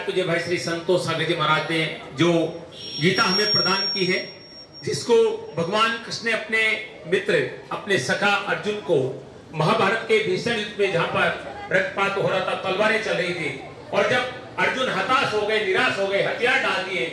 पूज्य भाई श्री संतोष सागर जी महाराज ने जो गीता हमें प्रदान की है, जिसको भगवान कृष्ण ने अपने मित्र, अपने सखा अर्जुन को महाभारत के भीषण युद्ध में जहां पर रक्तपात हो रहा था, तलवारें चल रही थी, और जब अर्जुन हताश हो गए, निराश हो गए, हथियार डाल दिए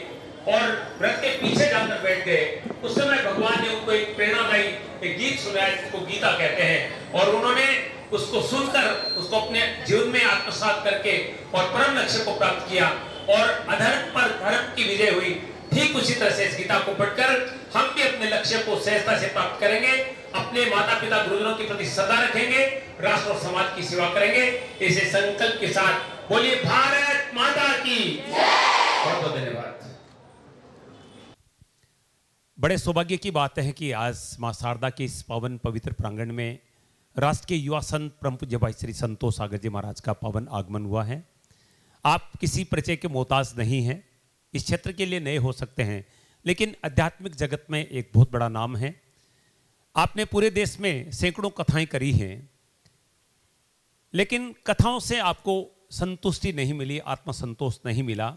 और रथ के पीछे जाकर बैठ गए, उस समय भगवान ने उनको एक प्रेरणादायी एक गीत सुनाया, जिसको गीता कहते हैं, और उन्होंने उसको सुनकर उसको अपने जीवन में आत्मसात करके और परम लक्ष्य को प्राप्त किया और अधर्म पर धर्म की विजय हुई। ठीक उसी तरह से इस गीता को पढ़कर हम भी अपने लक्ष्य को सहजता से प्राप्त करेंगे, अपने माता पिता गुरुजनों के प्रति श्रद्धा रखेंगे, राष्ट्र और समाज की सेवा करेंगे। इसे संकल्प के साथ बोलिए भारत माता की बहुत बहुत धन्यवाद। बड़े सौभाग्य की बात है कि आज मां शारदा के इस पावन पवित्र प्रांगण में राष्ट्र के युवा संत परम पूज्य भाई श्री संतोष सागर जी महाराज का पावन आगमन हुआ है। आप किसी परिचय के मोहताज नहीं हैं, इस क्षेत्र के लिए नए हो सकते हैं, लेकिन आध्यात्मिक जगत में एक बहुत बड़ा नाम है। आपने पूरे देश में सैकड़ों कथाएं करी हैं, लेकिन कथाओं से आपको संतुष्टि नहीं मिली, आत्मसंतोष नहीं मिला।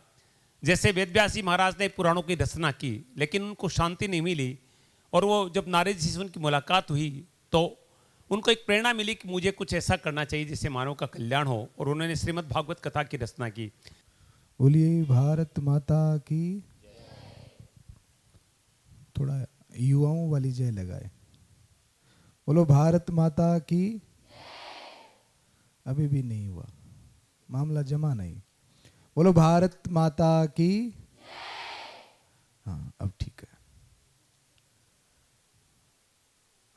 जैसे वेदव्यास जी महाराज ने पुराणों की रचना की, लेकिन उनको शांति नहीं मिली, और वो जब नारद जी से उनकी मुलाकात हुई तो उनको एक प्रेरणा मिली कि मुझे कुछ ऐसा करना चाहिए जिससे मानव का कल्याण हो, और उन्होंने श्रीमद् भागवत कथा की रचना की। बोलिए भारत माता की। थोड़ा युवाओं वाली जय लगाए, बोलो भारत माता की। अभी भी नहीं हुआ, मामला जमा नहीं। बोलो भारत माता की। हाँ, अब ठीक है।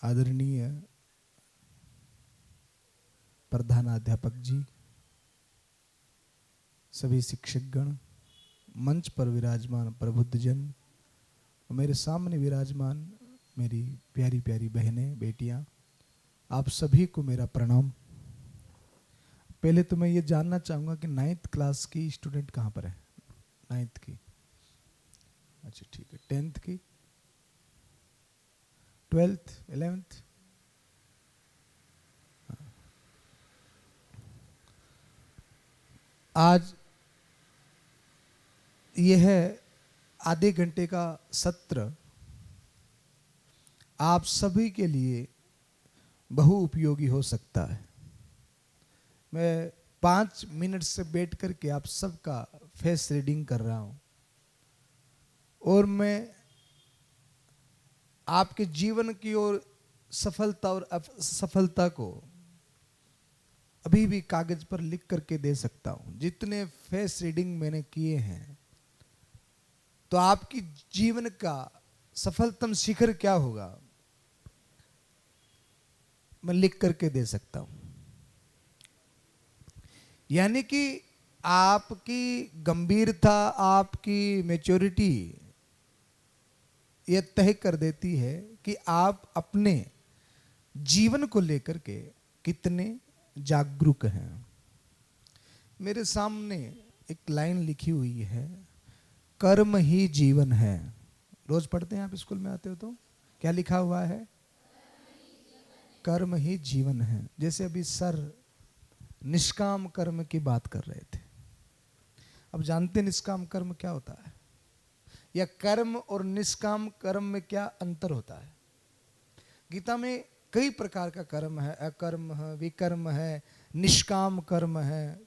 आदरणीय प्रधानाध्यापक जी, सभी शिक्षकगण, मंच पर विराजमान प्रबुद्धजन, मेरे सामने विराजमान मेरी प्यारी प्यारी बहनें, बेटियां, आप सभी को मेरा प्रणाम। पहले तो मैं ये जानना चाहूँगा कि 9th क्लास की स्टूडेंट कहाँ पर है? 9th की, अच्छा ठीक है। 10th की, 12th, 11th, आज यह आधे घंटे का सत्र आप सभी के लिए बहुउपयोगी हो सकता है। मैं 5 मिनट से बैठ करके आप सबका फेस रीडिंग कर रहा हूं, और मैं आपके जीवन की ओर सफलता और असफलता को अभी भी कागज पर लिख करके दे सकता हूं। जितने फेस रीडिंग मैंने किए हैं, तो आपकी जीवन का सफलतम शिखर क्या होगा मैं लिख करके दे सकता हूं। यानी कि आपकी गंभीरता, आपकी मैच्योरिटी यह तय कर देती है कि आप अपने जीवन को लेकर के कितने जागरूक हैं। मेरे सामने एक लाइन लिखी हुई है, कर्म ही जीवन है। रोज पढ़ते हैं आप, स्कूल में आते हो तो क्या लिखा हुआ है? कर्म ही जीवन है। जैसे अभी सर निष्काम कर्म की बात कर रहे थे। अब जानते हैं निष्काम कर्म क्या होता है, या कर्म और निष्काम कर्म में क्या अंतर होता है? गीता में कई प्रकार का कर्म है, अकर्म है, विकर्म है, निष्काम कर्म है,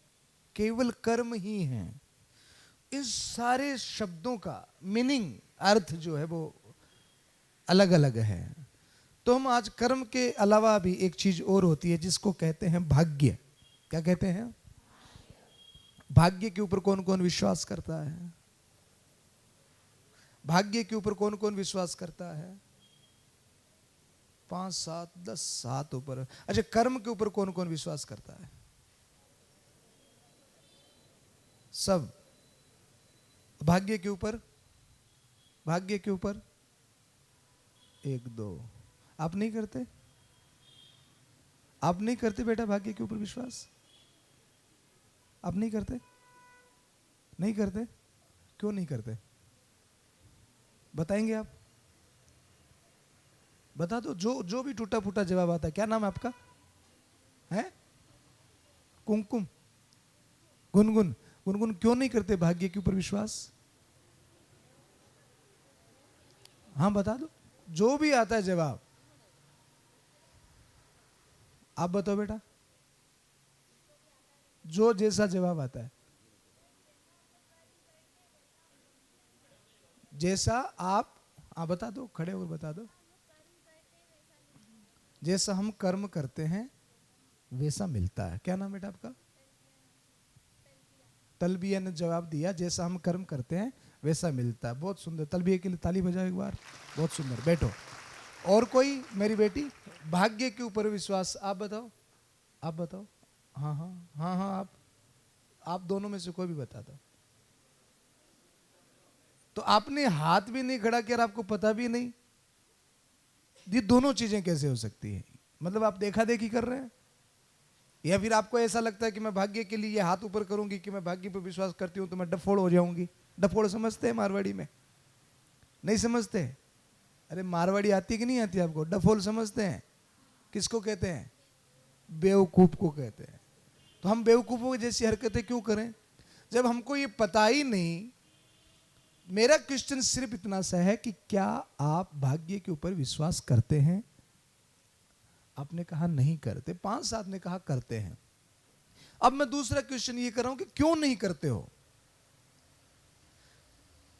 केवल कर्म ही है। इस सारे शब्दों का मीनिंग, अर्थ जो है वो अलग अलग है। तो हम आज कर्म के अलावा भी एक चीज और होती है जिसको कहते हैं भाग्य। क्या कहते हैं? भाग्य के ऊपर कौन कौन विश्वास करता है? भाग्य के ऊपर कौन कौन विश्वास करता है? 5, 7, 10 हाथ ऊपर। अच्छा, कर्म के ऊपर कौन कौन विश्वास करता है? सब। भाग्य के ऊपर? भाग्य के ऊपर 1, 2। आप नहीं करते? आप नहीं करते बेटा भाग्य के ऊपर विश्वास? आप नहीं करते? नहीं करते? क्यों नहीं करते? बताएंगे आप? बता दो। जो भी टूटा फूटा जवाब आता है। क्या नाम है आपका? है कुमकुम, गुनगुन। गुनगुन क्यों नहीं करते भाग्य के ऊपर विश्वास? हाँ बता दो, जो भी आता है जवाब। आप बताओ बेटा, जो जैसा जवाब आता है, जैसा आप बता दो, खड़े होकर बता दो। जैसा हम कर्म करते हैं वैसा मिलता है। क्या नाम बेटा आपका? तलबिया ने जवाब दिया, जैसा हम कर्म करते हैं वैसा मिलता है। बहुत सुंदर, तलबिया के लिए ताली बजाओ एक बार। बहुत सुंदर, बैठो। और कोई? मेरी बेटी, भाग्य के ऊपर विश्वास, आप बताओ, आप बताओ। हाँ हाँ हाँ हाँ, आप दोनों में से कोई भी बता दो। तो आपने हाथ भी नहीं खड़ा किया और आपको पता भी नहीं, ये दोनों चीजें कैसे हो सकती है? मतलब आप देखा देखी कर रहे हैं, या फिर आपको ऐसा लगता है कि मैं भाग्य के लिए ये हाथ ऊपर करूंगी कि मैं भाग्य पर विश्वास करती हूं तो मैं डफोड़ हो जाऊंगी। डफोड़ समझते हैं मारवाड़ी में? नहीं समझते? अरे मारवाड़ी आती कि नहीं आती आपको? डफोल समझते हैं? किसको कहते हैं? बेवकूफ को कहते हैं। तो हम बेवकूफों जैसी हरकतें क्यों करें जब हमको ये पता ही नहीं? मेरा क्वेश्चन सिर्फ इतना सा है कि क्या आप भाग्य के ऊपर विश्वास करते हैं? आपने कहा नहीं करते, 5-7 ने कहा करते हैं। अब मैं दूसरा क्वेश्चन ये कर रहा हूं कि क्यों नहीं करते हो?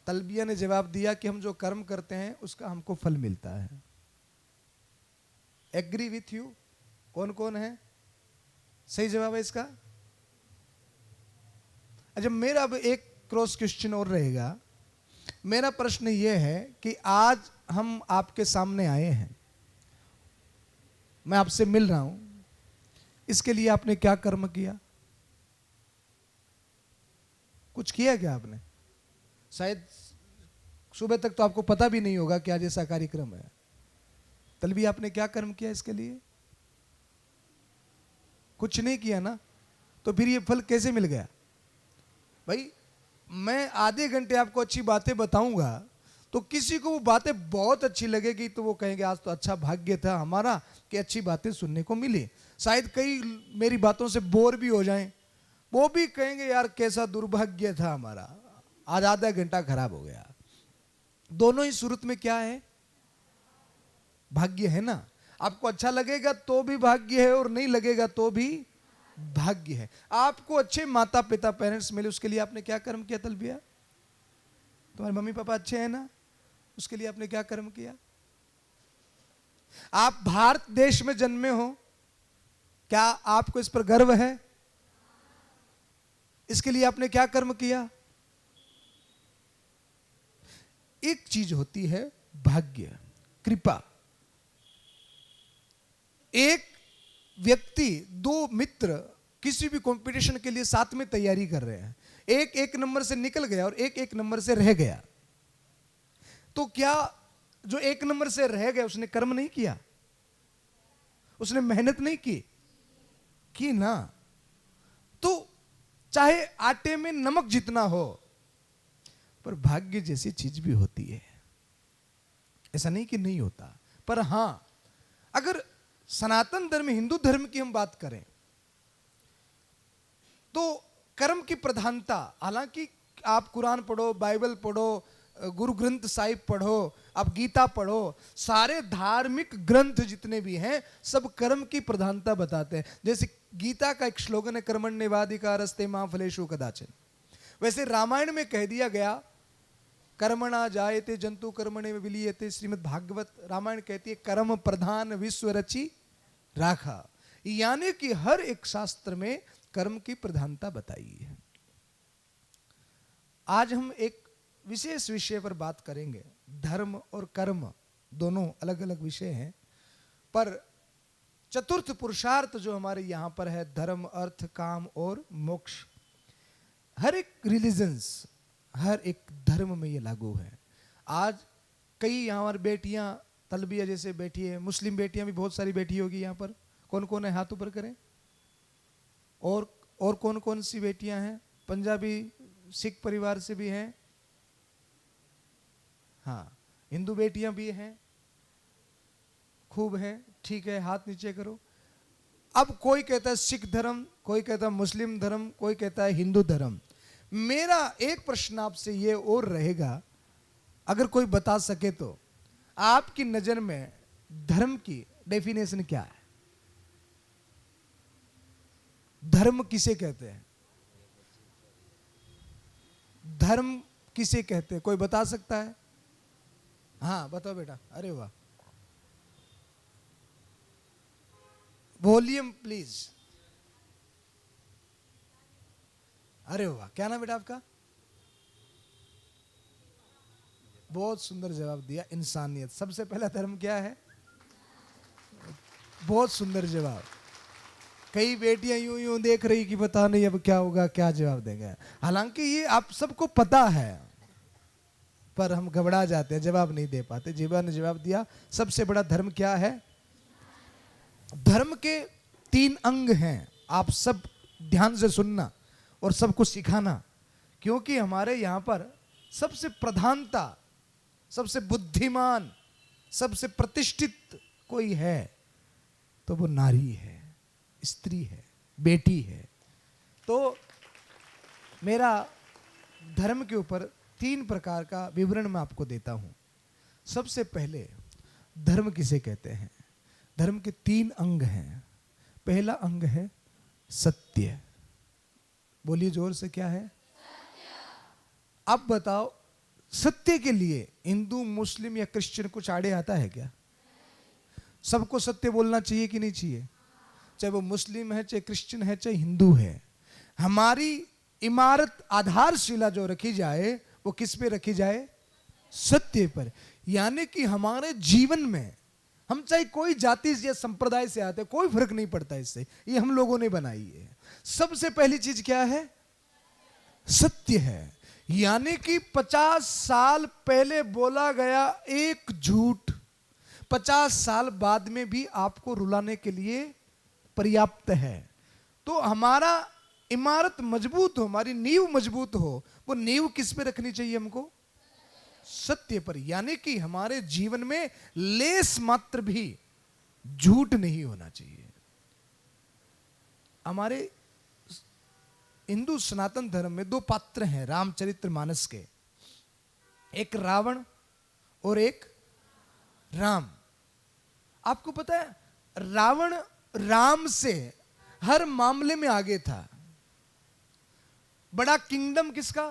तलबिया ने जवाब दिया कि हम जो कर्म करते हैं उसका हमको फल मिलता है। Agree with you? कौन कौन है? सही जवाब है इसका? अच्छा, मेरा अब एक क्रॉस क्वेश्चन और रहेगा। मेरा प्रश्न यह है कि आज हम आपके सामने आए हैं, मैं आपसे मिल रहा हूं, इसके लिए आपने क्या कर्म किया? कुछ किया क्या आपने? शायद सुबह तक तो आपको पता भी नहीं होगा कि आज ऐसा कार्यक्रम है। तलबी, आपने क्या कर्म किया इसके लिए? कुछ नहीं किया ना, तो फिर ये फल कैसे मिल गया? भाई मैं आधे घंटे आपको अच्छी बातें बताऊंगा तो किसी को वो बातें बहुत अच्छी लगेगी तो वो कहेंगे आज तो अच्छा भाग्य था हमारा कि अच्छी बातें सुनने को मिली। शायद कई मेरी बातों से बोर भी हो जाएं, वो भी कहेंगे यार कैसा दुर्भाग्य था हमारा, आज आधा घंटा खराब हो गया। दोनों ही सूरत में क्या है? भाग्य है ना। आपको अच्छा लगेगा तो भी भाग्य है और नहीं लगेगा तो भी भाग्य है। आपको अच्छे माता पिता पेरेंट्स मिले, उसके लिए आपने क्या कर्म किया? तलबिया, तुम्हारे मम्मी पापा अच्छे हैं ना, उसके लिए आपने क्या कर्म किया? आप भारत देश में जन्मे हो, क्या आपको इस पर गर्व है? इसके लिए आपने क्या कर्म किया? एक चीज होती है भाग्य, कृपा। एक व्यक्ति, 2 मित्र किसी भी कंपटीशन के लिए साथ में तैयारी कर रहे हैं, एक 1 नंबर से निकल गया और एक 1 नंबर से रह गया, तो क्या जो 1 नंबर से रह गया उसने कर्म नहीं किया? उसने मेहनत नहीं की ना? तो चाहे आटे में नमक जितना हो, पर भाग्य जैसी चीज भी होती है। ऐसा नहीं कि नहीं होता, पर हां, अगर सनातन धर्म, हिंदू धर्म की हम बात करें तो कर्म की प्रधानता, हालांकि आप कुरान पढ़ो, बाइबल पढ़ो, गुरु ग्रंथ साहिब पढ़ो, आप गीता पढ़ो, सारे धार्मिक ग्रंथ जितने भी हैं सब कर्म की प्रधानता बताते हैं। जैसे गीता का एक श्लोगन है, कर्मण्येवाधिकारस्ते मा फलेषु कदाचन। वैसे रामायण में कह दिया गया कर्मणा जायते जंतु कर्मणे विलीयते। श्रीमद् भागवत रामायण कहती है कर्म प्रधान विश्व रची राखा, यानी कि हर एक शास्त्र में कर्म की प्रधानता बताई है। आज हम एक विशेष विषय पर बात करेंगे। धर्म और कर्म दोनों अलग अलग विषय हैं, पर चतुर्थ पुरुषार्थ जो हमारे यहां पर है, धर्म अर्थ काम और मोक्ष, हर एक रिलीजन्स, हर एक धर्म में ये लागू है। आज कई यहाँ पर बेटियां, तलबिया जैसे बैठी है, मुस्लिम बेटियां भी बहुत सारी बैठी होगी यहाँ पर। कौन कौन है? हाथ ऊपर करें। और कौन कौन सी बेटियां हैं? पंजाबी सिख परिवार से भी हैं, हाँ, हिंदू बेटियां भी हैं, खूब हैं, ठीक है, हाथ नीचे करो। अब कोई कहता है सिख धर्म, कोई कहता है मुस्लिम धर्म, कोई कहता है हिंदू धर्म। मेरा एक प्रश्न आपसे ये और रहेगा, अगर कोई बता सके तो, आपकी नजर में धर्म की डेफिनेशन क्या है? धर्म किसे कहते हैं? धर्म किसे कहते हैं? कोई बता सकता है? हाँ बताओ बेटा। अरे वाह, वॉल्यूम प्लीज। अरे वाह, क्या नाम बेटा आपका? बहुत सुंदर जवाब दिया, इंसानियत। सबसे पहला धर्म क्या है? बहुत सुंदर जवाब। कई बेटियां यूं यूं देख रही कि पता नहीं अब क्या होगा, क्या जवाब देंगे। हालांकि ये आप सबको पता है, पर हम घबरा जाते हैं, जवाब नहीं दे पाते। जीवा ने जवाब दिया, सबसे बड़ा धर्म क्या है? धर्म के 3 अंग हैं, आप सब ध्यान से सुनना और सबको सिखाना, क्योंकि हमारे यहां पर सबसे प्रधानता, सबसे बुद्धिमान, सबसे प्रतिष्ठित कोई है तो वो नारी है, स्त्री है, बेटी है। तो मेरा धर्म के ऊपर 3 प्रकार का विवरण मैं आपको देता हूं। सबसे पहले, धर्म किसे कहते हैं? धर्म के 3 अंग हैं। पहला अंग है सत्य। बोलिए जोर से, क्या है? अब बताओ, सत्य के लिए हिंदू, मुस्लिम या क्रिश्चियन कुछ आड़े आता है क्या? सबको सत्य बोलना चाहिए कि नहीं चाहिए? चाहे वो मुस्लिम है, चाहे क्रिश्चियन है, चाहे हिंदू है। हमारी इमारत, आधारशिला जो रखी जाए वो किस पे रखी जाए? सत्य पर। यानी कि हमारे जीवन में हम चाहे कोई जाति या संप्रदाय से आते, कोई फर्क नहीं पड़ता इससे, ये हम लोगों ने बनाई है। सबसे पहली चीज क्या है? सत्य है। यानी कि 50 साल पहले बोला गया एक झूठ 50 साल बाद में भी आपको रुलाने के लिए पर्याप्त है। तो हमारा इमारत मजबूत हो, हमारी नींव मजबूत हो, वो नींव किस पे रखनी चाहिए हमको? सत्य पर। यानी कि हमारे जीवन में लेस मात्र भी झूठ नहीं होना चाहिए। हमारे हिंदू सनातन धर्म में 2 पात्र हैं रामचरितमानस के, एक रावण और एक राम। आपको पता है, रावण राम से हर मामले में आगे था। बड़ा किंगडम किसका?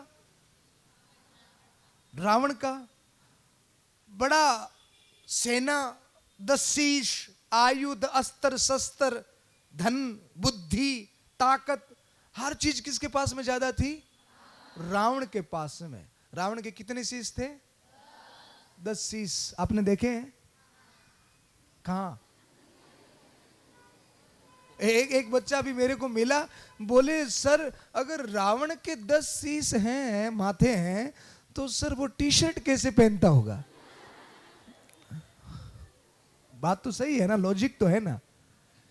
रावण का। बड़ा सेना, 10 शीश, आयुध, अस्त्र शस्त्र, धन, बुद्धि, ताकत, हर चीज किसके पास में ज्यादा थी? रावण के पास में। रावण के कितने शीश थे? 10 शीश। आपने देखे हैं? कहां? एक बच्चा अभी मेरे को मिला, बोले सर अगर रावण के 10 शीश हैं, माथे हैं, तो सर वो टी शर्ट कैसे पहनता होगा? बात तो सही है ना, लॉजिक तो है ना,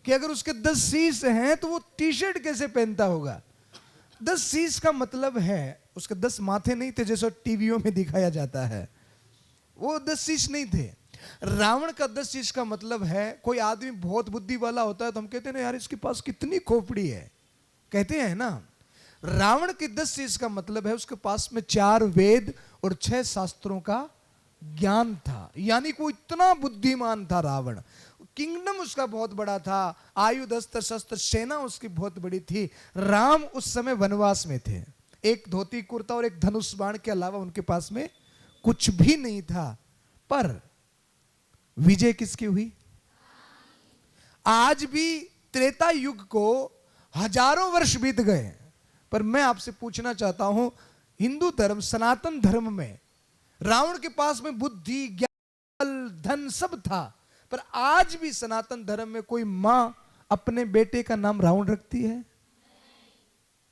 कि अगर उसके 10 शीश हैं तो वो टी शर्ट कैसे पहनता होगा? 10 शीश का मतलब है उसके 10 माथे नहीं थे जैसा टीवियों में दिखाया जाता है, वो 10 शीश नहीं थे। रावण का 10 शीश का मतलब है, कोई आदमी बहुत बुद्धि वाला होता है तो हम कहते हैं ना यार इसके पास कितनी खोपड़ी है, कहते हैं ना। रावण के 10 शीश का मतलब है उसके पास में 4 वेद और 6 शास्त्रों का ज्ञान था। यानी कोई इतना बुद्धिमान था रावण। किंगडम उसका बहुत बड़ा था, आयुध, अस्त्र शस्त्र, सेना उसकी बहुत बड़ी थी। राम उस समय वनवास में थे, एक धोती कुर्ता और एक धनुष बाण के अलावा उनके पास में कुछ भी नहीं था। पर विजय किसकी हुई? आज भी त्रेता युग को हजारों वर्ष बीत गए, पर मैं आपसे पूछना चाहता हूं, हिंदू धर्म, सनातन धर्म में रावण के पास में बुद्धि, ज्ञान, धन सब था, पर आज भी सनातन धर्म में कोई मां अपने बेटे का नाम रावण रखती है?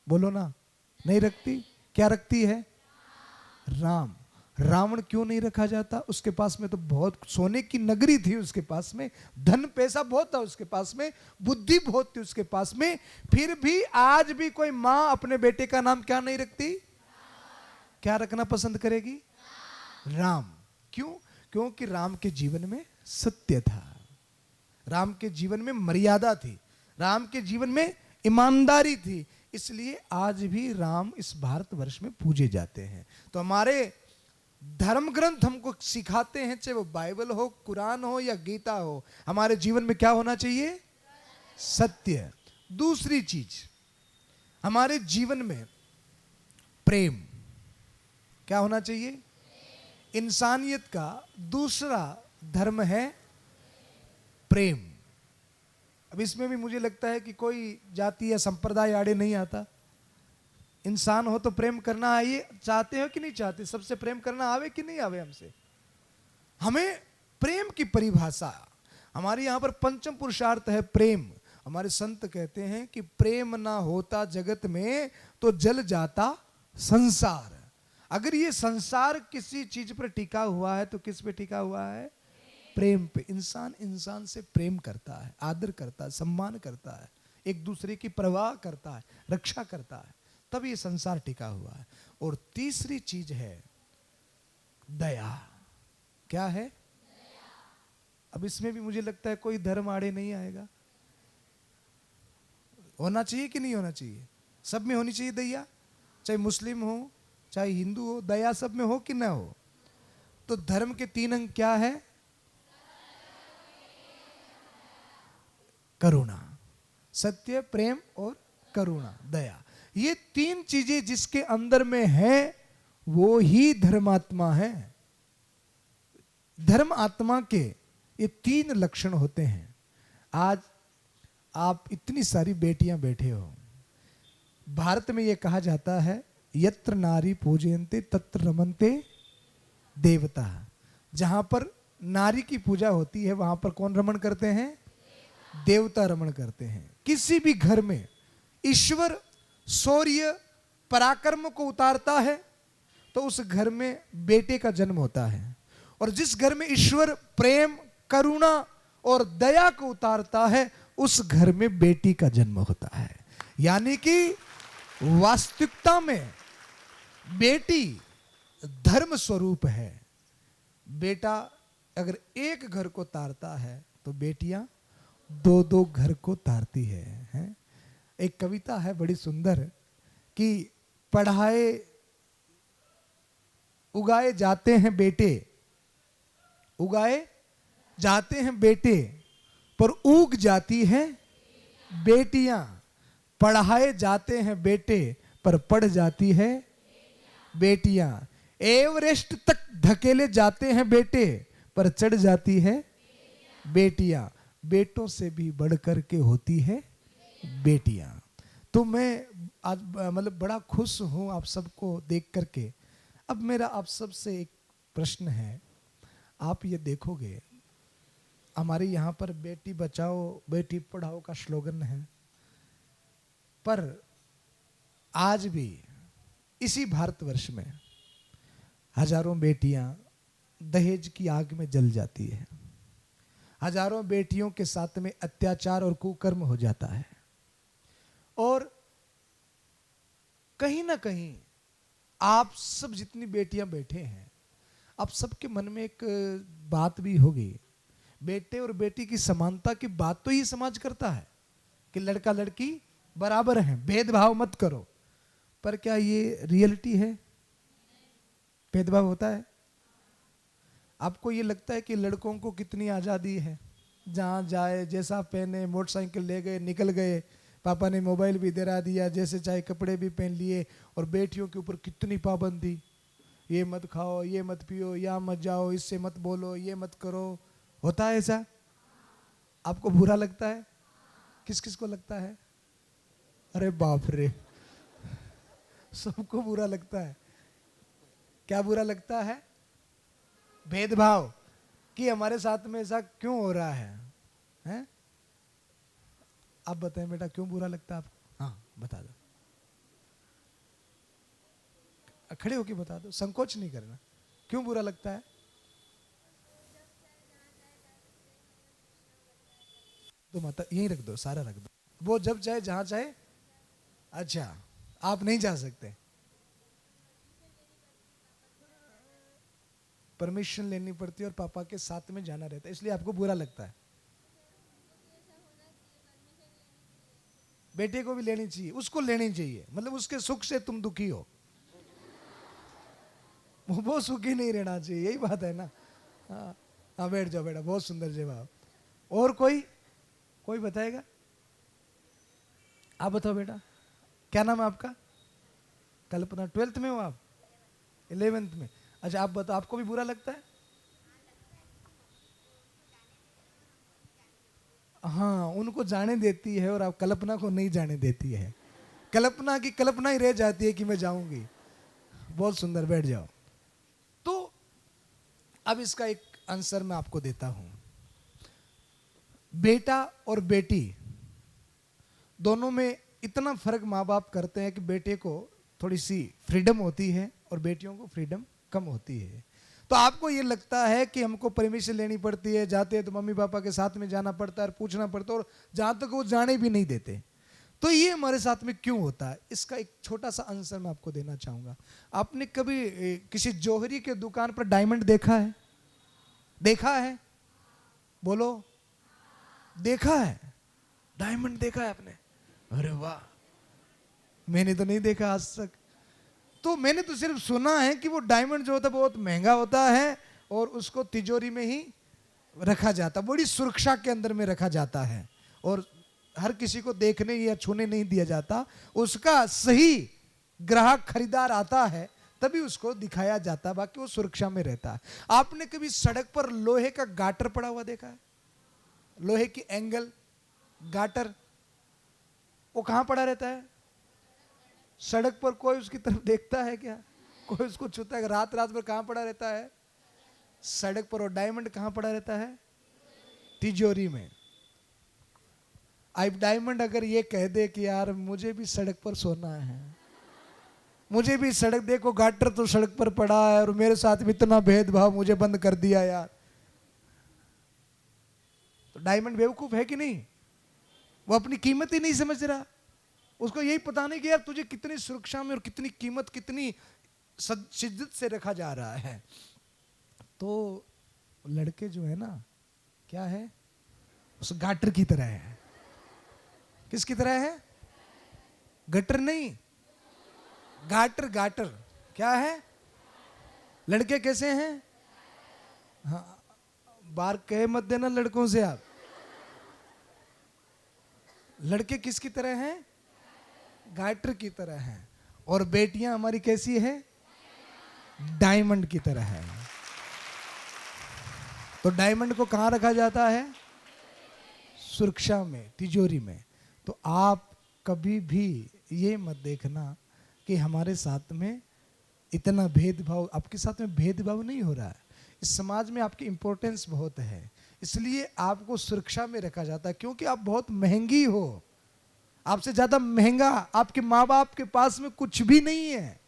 बोलो ना, नहीं रखती। क्या रखती है? राम। रावण क्यों नहीं रखा जाता? उसके पास में तो बहुत सोने की नगरी थी, उसके पास में धन पैसा बहुत था, उसके पास में बुद्धि बहुत थी उसके पास में, फिर भी आज भी कोई मां अपने बेटे का नाम क्या नहीं रखती? क्या रखना पसंद करेगी? राम। क्यों? क्योंकि राम के जीवन में सत्य था, राम के जीवन में मर्यादा थी, राम के जीवन में ईमानदारी थी। इसलिए आज भी राम इस भारतवर्ष में पूजे जाते हैं। तो हमारे धर्म ग्रंथ हमको सिखाते हैं, चाहे वो बाइबल हो, कुरान हो या गीता हो, हमारे जीवन में क्या होना चाहिए? सत्य। दूसरी चीज, हमारे जीवन में प्रेम क्या होना चाहिए? इंसानियत का दूसरा धर्म है प्रेम। अब इसमें भी मुझे लगता है कि कोई जाति या संप्रदाय आड़े नहीं आता। इंसान हो तो प्रेम करना आइए, चाहते हो कि नहीं चाहते? सबसे प्रेम करना आवे कि नहीं आवे हमसे? हमें प्रेम की परिभाषा, हमारे यहां पर पंचम पुरुषार्थ है प्रेम। हमारे संत कहते हैं कि प्रेम ना होता जगत में तो जल जाता संसार। अगर ये संसार किसी चीज पर टिका हुआ है तो किस पे टिका हुआ है? प्रेम पे। इंसान इंसान से प्रेम करता है, आदर करता है, सम्मान करता है, एक दूसरे की परवाह करता है, रक्षा करता है, तब ये संसार टिका हुआ है। और तीसरी चीज है दया। क्या है? अब इसमें भी मुझे लगता है कोई धर्म आड़े नहीं आएगा। होना चाहिए कि नहीं होना चाहिए? सब में होनी चाहिए दया, चाहे मुस्लिम हो चाहे हिंदू हो, दया सब में हो कि ना हो? तो धर्म के 3 अंग क्या है? करुणा, सत्य, प्रेम और करुणा, दया। ये 3 चीजें जिसके अंदर में है वो ही धर्मात्मा है। धर्म आत्मा के ये 3 लक्षण होते हैं। आज आप इतनी सारी बेटियां बैठे हो, भारत में ये कहा जाता है यत्र नारी पूजयन्ते तत्र रमन्ते देवता। जहां पर नारी की पूजा होती है वहां पर कौन रमण करते हैं? देवता रमण करते हैं। किसी भी घर में ईश्वर शौर्य पराक्रम को उतारता है तो उस घर में बेटे का जन्म होता है, और जिस घर में ईश्वर प्रेम, करुणा और दया को उतारता है उस घर में बेटी का जन्म होता है। यानी कि वास्तविकता में बेटी धर्म स्वरूप है। बेटा अगर एक घर को तारता है तो बेटियां 2-2 घर को तारती हैं? एक कविता है बड़ी सुंदर कि पढ़ाए उगाए जाते हैं बेटे, उगाए जाते हैं बेटे पर उग जाती हैं बेटियां। पढ़ाए जाते हैं बेटे पर पढ़ जाती है बेटियां। एवरेस्ट तक धकेले जाते हैं बेटे पर चढ़ जाती है बेटियां। बेटों से भी बढ़कर के होती है बेटियां। तो मैं आज मतलब बड़ा खुश हूं आप सबको देख करके। अब मेरा आप सबसे एक प्रश्न है, आप ये देखोगे हमारे यहाँ पर बेटी बचाओ बेटी पढ़ाओ का स्लोगन है, पर आज भी इसी भारतवर्ष में हजारों बेटियां दहेज की आग में जल जाती है। हजारों बेटियों के साथ में अत्याचार और कुकर्म हो जाता है। और कहीं ना कहीं आप सब जितनी बेटियां बैठे हैं, आप सबके मन में एक बात भी होगी, बेटे और बेटी की समानता की बात तो ये समाज करता है कि लड़का लड़की बराबर हैं, भेदभाव मत करो। पर क्या ये रियलिटी है? भेदभाव होता है? आपको ये लगता है कि लड़कों को कितनी आज़ादी है, जहाँ जाए जैसा पहने, मोटरसाइकिल ले गए निकल गए, पापा ने मोबाइल भी दिला दिया, जैसे चाहे कपड़े भी पहन लिए, और बेटियों के ऊपर कितनी पाबंदी, ये मत खाओ, ये मत पियो, यहाँ मत जाओ, इससे मत बोलो, ये मत करो। होता है ऐसा? आपको बुरा लगता है? किस किस को लगता है? अरे बाप रे, सबको बुरा लगता है। क्या बुरा लगता है? भेदभाव, कि हमारे साथ में ऐसा क्यों हो रहा है, हैं? आप बताएं बेटा, क्यों बुरा लगता है आपको? हाँ बता दो, खड़े होके बता दो, संकोच नहीं करना। क्यों बुरा लगता है? तो माता यहीं रख दो, सारा रख दो। वो जब चाहे जहां चाहे। अच्छा, आप नहीं जा सकते, परमिशन लेनी पड़ती है और पापा के साथ में जाना रहता है, इसलिए आपको बुरा लगता है। बेटे को भी लेनी चाहिए, उसको लेनी चाहिए, मतलब उसके सुख से तुम दुखी हो, वो सुखी नहीं रहना चाहिए, यही बात है ना। हाँ हाँ, बैठ जाओ बेटा, बहुत सुंदर जवाब। और कोई कोई बताएगा? आप बताओ बेटा, क्या नाम है आपका? कल्पना। 12th में हो आप? 11th में। अच्छा आप बताओ, आपको भी बुरा लगता है? हाँ, उनको जाने देती है और आप कल्पना को नहीं जाने देती है। कल्पना की कल्पना ही रह जाती है कि मैं जाऊंगी। बहुत सुंदर, बैठ जाओ। तो अब इसका एक आंसर मैं आपको देता हूं। बेटा और बेटी दोनों में इतना फर्क माँ बाप करते हैं कि बेटे को थोड़ी सी फ्रीडम होती है और बेटियों को फ्रीडम कम होती है। तो आपको ये लगता है कि हमको परमिशन लेनी पड़ती है, जाते हैं तो मम्मी पापा के साथ में जाना पड़ता है और पूछना पड़ता है, और जहां तक वो जाने भी नहीं देते। तो ये हमारे साथ में क्यों होता है? इसका एक छोटा सा आंसर मैं आपको देना चाहूंगा। आपने कभी किसी जौहरी के दुकान पर डायमंड देखा है? देखा है? बोलो, देखा है? डायमंड देखा है आपने? अरे वाह, मैंने तो नहीं देखा आज तक। तो मैंने तो सिर्फ सुना है कि वो डायमंड जो होता है बहुत महंगा होता है और उसको तिजोरी में ही रखा जाता, बड़ी सुरक्षा के अंदर में रखा जाता है और हर किसी को देखने या छूने नहीं दिया जाता। उसका सही ग्राहक खरीदार आता है तभी उसको दिखाया जाता, बाकी वो सुरक्षा में रहता है। आपने कभी सड़क पर लोहे का गाटर पड़ा हुआ देखा है? लोहे की एंगल गाटर, वो कहां पड़ा रहता है? सड़क पर। कोई उसकी तरफ देखता है क्या? कोई उसको छूता है? रात रात भर कहां पड़ा रहता है? सड़क पर। और डायमंड कहां पड़ा रहता है? तिजोरी में। अब डायमंड अगर ये कह दे कि यार मुझे भी सड़क पर सोना है, मुझे भी सड़क, देखो गाटर तो सड़क पर पड़ा है और मेरे साथ भी इतना भेदभाव, मुझे बंद कर दिया यार, तो डायमंड बेवकूफ है कि नहीं? वो अपनी कीमत ही नहीं समझ रहा। उसको यही पता नहीं कि यार तुझे कितनी सुरक्षा में और कितनी कीमत, कितनी शिद्दत से रखा जा रहा है। तो लड़के जो है ना, क्या है, उस गाटर की तरह है। किसकी तरह है? गटर नहीं, गाटर। गाटर क्या है? लड़के कैसे हैं? हाँ, बार कहे मत देना लड़कों से आप। लड़के किसकी तरह हैं? गाटर की तरह हैं। और बेटियां हमारी कैसी है? डायमंड की तरह है। तो डायमंड को कहां रखा जाता है? सुरक्षा में, तिजोरी में। तो आप कभी भी ये मत देखना कि हमारे साथ में इतना भेदभाव, आपके साथ में भेदभाव नहीं हो रहा है। इस समाज में आपकी इंपॉर्टेंस बहुत है, इसलिए आपको सुरक्षा में रखा जाता है, क्योंकि आप बहुत महंगी हो। आपसे ज्यादा महंगा आपके माँ बाप के पास में कुछ भी नहीं है।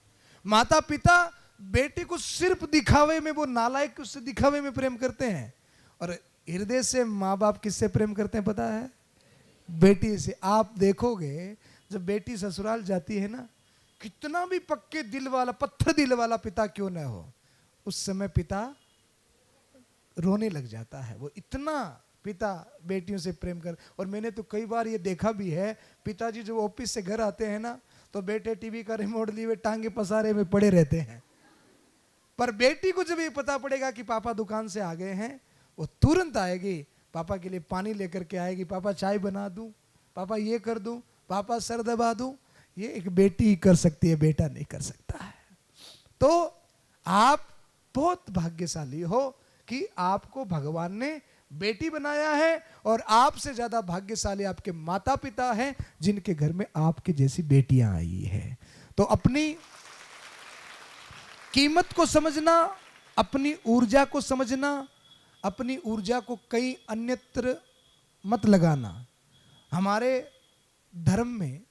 माता पिता बेटे को सिर्फ दिखावे में, वो नालायक उससे दिखावे में प्रेम करते हैं, और हृदय से माँ बाप किससे प्रेम करते हैं पता है? बेटी से। आप देखोगे जब बेटी ससुराल जाती है ना, कितना भी पक्के दिल वाला, पत्थर दिल वाला पिता क्यों न हो, उस समय पिता रोने लग जाता है। वो इतना पिता बेटियों से प्रेम कर। और मैंने तो कई बार ये देखा भी है, पिताजी जब ऑफिस से घर आते हैं ना, तो बेटे टीवी का रिमोट लिए टांगे पसारे में पड़े रहते हैं। पर बेटी को जब ये पता पड़ेगा कि पापा दुकान से आ गए हैं, वो तुरंत आएगी, पापा के लिए पानी लेकर के आएगी, पापा चाय बना दूं, पापा ये कर दूं, पापा सर दबा दूं। ये एक बेटी ही कर सकती है, बेटा नहीं कर सकता है। तो आप बहुत भाग्यशाली हो कि आपको भगवान ने बेटी बनाया है, और आपसे ज्यादा भाग्यशाली आपके माता पिता हैं जिनके घर में आपके जैसी बेटियां आई है। तो अपनी कीमत को समझना, अपनी ऊर्जा को समझना, अपनी ऊर्जा को कहीं अन्यत्र मत लगाना। हमारे धर्म में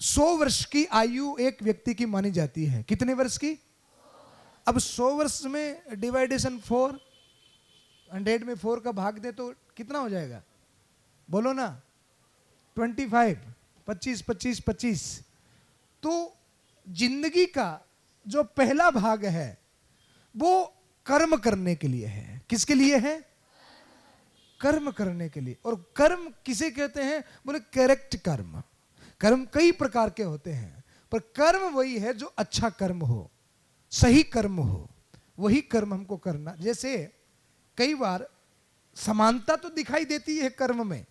100 वर्ष की आयु एक व्यक्ति की मानी जाती है। कितने वर्ष की? अब 100 वर्ष में डिवाइडेशन 4, 100 में 4 का भाग दे तो कितना हो जाएगा? बोलो ना। 25, 25, 25, 25। तो जिंदगी का जो पहला भाग है वो कर्म करने के लिए है। किसके लिए है? कर्म करने के लिए। और कर्म किसे कहते हैं? बोले करेक्ट कर्म। कर्म कई प्रकार के होते हैं, पर कर्म वही है जो अच्छा कर्म हो, सही कर्म हो, वही कर्म हमको करना। जैसे कई बार समानता तो दिखाई देती है कर्म में,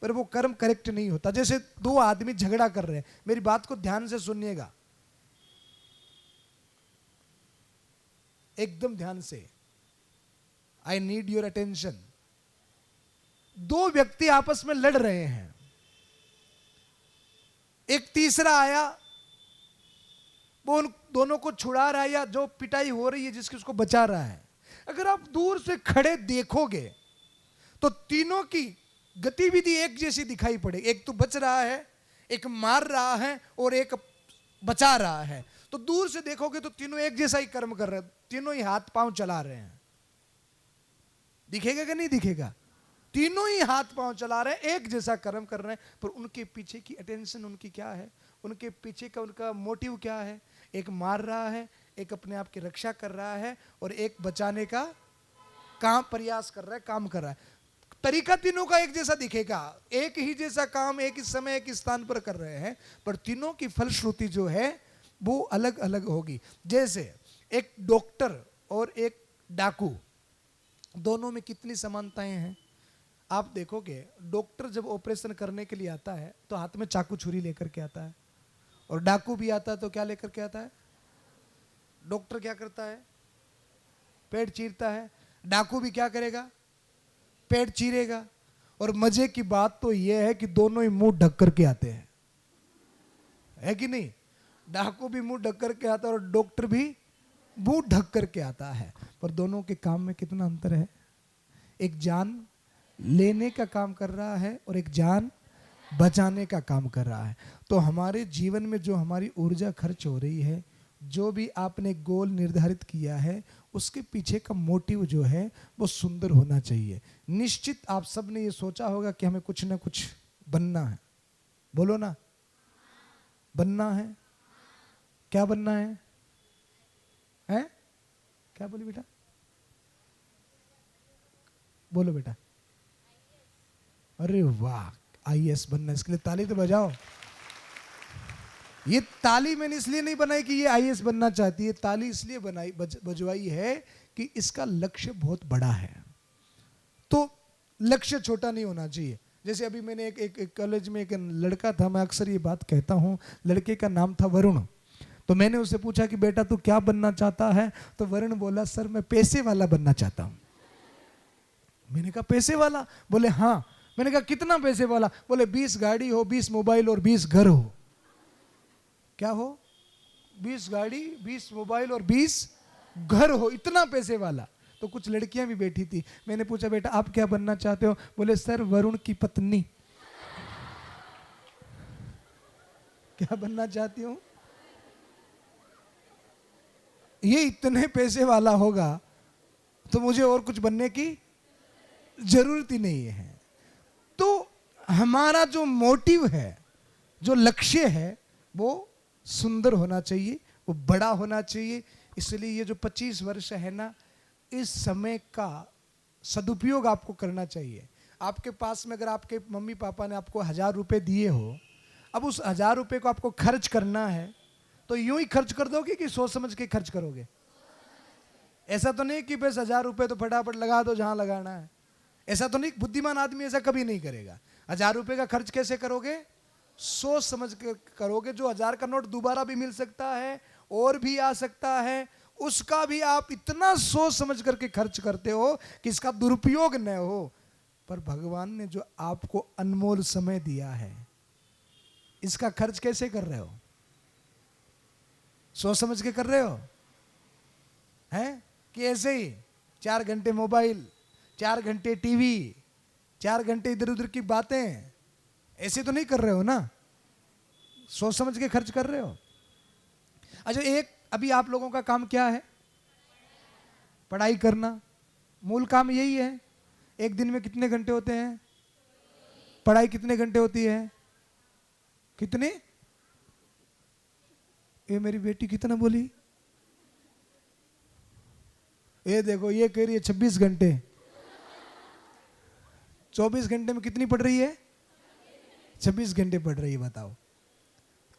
पर वो कर्म करेक्ट नहीं होता। जैसे दो आदमी झगड़ा कर रहे हैं, मेरी बात को ध्यान से सुनिएगा, एकदम ध्यान से, आई नीड योर अटेंशन। दो व्यक्ति आपस में लड़ रहे हैं, एक तीसरा आया, वो उन दोनों को छुड़ा रहा है, या जो पिटाई हो रही है जिसकी उसको बचा रहा है। अगर आप दूर से खड़े देखोगे तो तीनों की गतिविधि एक जैसी दिखाई पड़ेगी। एक तो बच रहा है, एक मार रहा है, और एक बचा रहा है। तो दूर से देखोगे तो तीनों एक जैसा ही कर्म कर रहे हैं, तीनों ही हाथ पांव चला रहे हैं। दिखेगा कि नहीं दिखेगा? तीनों ही हाथ पांव चला रहे हैं, एक जैसा कर्म कर रहे हैं, पर उनके पीछे की अटेंशन उनकी क्या है, उनके पीछे का उनका मोटिव क्या है? एक मार रहा है, एक अपने आप की रक्षा कर रहा है, और एक बचाने का काम प्रयास कर रहा है, काम कर रहा है। तरीका तीनों का एक जैसा दिखेगा, एक ही जैसा काम एक ही समय एक ही स्थान पर कर रहे हैं, पर तीनों की फलश्रुति जो है वो अलग अलग होगी। जैसे एक डॉक्टर और एक डाकू, दोनों में कितनी समानताएं हैं। आप देखोगे डॉक्टर जब ऑपरेशन करने के लिए आता है तो हाथ में चाकू छुरी लेकर के आता है, और डाकू भी आता है तो क्या लेकर के आता है? डॉक्टर क्या करता है? पेट चीरता है। डाकू भी क्या करेगा? पेट चीरेगा। और मजे की बात तो यह है कि दोनों ही मुंह ढक करके आते हैं, है कि नहीं? डाकू भी मुंह ढक करके आता है और डॉक्टर भी मुंह ढक करके आता है, पर दोनों के काम में कितना अंतर है। एक जान लेने का काम कर रहा है और एक जान बचाने का काम कर रहा है। तो हमारे जीवन में जो हमारी ऊर्जा खर्च हो रही है, जो भी आपने गोल निर्धारित किया है, उसके पीछे का मोटिव जो है वो सुंदर होना चाहिए। निश्चित आप सब ने ये सोचा होगा कि हमें कुछ ना कुछ बनना है। बोलो ना, बनना है। क्या बनना है? हैं? क्या बोली बेटा? बोलो बेटा। अरे वाह, आईएएस बनना, इसके लिए ताली तो बजाओ। ये ताली मैंने इसलिए नहीं बनाई कि ये आईएएस बनना चाहती है, ताली इसलिए बनाई बजवाई है कि इसका लक्ष्य बहुत बड़ा है। तो लक्ष्य छोटा नहीं होना चाहिए। जैसे अभी मैंने एक कॉलेज में एक लड़का था, मैं अक्सर ये बात कहता हूँ, लड़के का नाम था वरुण। तो मैंने उससे पूछा कि बेटा तू क्या बनना चाहता है? तो वरुण बोला सर मैं पैसे वाला बनना चाहता हूँ। मैंने कहा पैसे वाला? बोले हाँ। मैंने कहा कितना पैसे वाला? बोले 20 गाड़ी हो, 20 मोबाइल और 20 घर हो। क्या हो? 20 गाड़ी, 20 मोबाइल और 20 घर हो, इतना पैसे वाला। तो कुछ लड़कियां भी बैठी थी। मैंने पूछा बेटा आप क्या बनना चाहते हो? बोले सर वरुण की पत्नी। क्या बनना चाहती हूं? ये इतने पैसे वाला होगा तो मुझे और कुछ बनने की जरूरत ही नहीं है। तो हमारा जो मोटिव है, जो लक्ष्य है, वो सुंदर होना चाहिए, वो बड़ा होना चाहिए। इसलिए ये जो 25 वर्ष है ना, इस समय का सदुपयोग आपको करना चाहिए। आपके पास में अगर आपके मम्मी पापा ने आपको 1000 रुपये दिए हो, अब उस 1000 रुपये को आपको खर्च करना है, तो यूं ही खर्च कर दोगे कि सोच समझ के खर्च करोगे? ऐसा तो नहीं कि बस 1000 रुपये तो फटाफट लगा दो जहां लगाना है। ऐसा तो नहीं, बुद्धिमान आदमी ऐसा कभी नहीं करेगा। 1000 रुपये का खर्च कैसे करोगे? सोच समझ कर करोगे। जो 1000 का नोट दोबारा भी मिल सकता है और भी आ सकता है, उसका भी आप इतना सोच समझ करके खर्च करते हो कि इसका दुरुपयोग न हो। पर भगवान ने जो आपको अनमोल समय दिया है, इसका खर्च कैसे कर रहे हो? सोच समझ के कर रहे हो हैं कि ऐसे ही 4 घंटे मोबाइल, 4 घंटे टीवी, 4 घंटे इधर उधर की बातें, ऐसे तो नहीं कर रहे हो ना? सोच समझ के खर्च कर रहे हो। अच्छा, एक अभी आप लोगों का काम क्या है? पढ़ाई करना। मूल काम यही है। एक दिन में कितने घंटे होते हैं? पढ़ाई कितने घंटे होती है? कितने? ये मेरी बेटी कितना बोली? ये देखो, ये कह रही है 26 घंटे। 24 घंटे में कितनी पड़ रही है? 26 घंटे पड़ रही है, बताओ।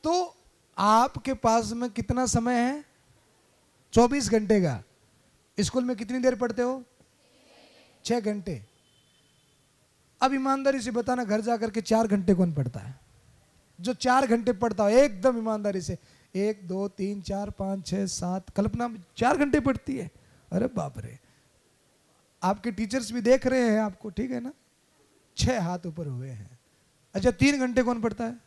तो आपके पास में कितना समय है? 24 घंटे का। स्कूल में कितनी देर पढ़ते हो? 6 घंटे। अब ईमानदारी से बताना, घर जाकर के 4 घंटे कौन पढ़ता है? जो 4 घंटे पढ़ता हो एकदम ईमानदारी से, 1 2 3 4 5 6 7, कल्पना 4 घंटे पढ़ती है। अरे बाप रे, आपके टीचर्स भी देख रहे हैं आपको, ठीक है ना? 6 हाथ ऊपर हुए हैं। अच्छा, 3 घंटे कौन पढ़ता है?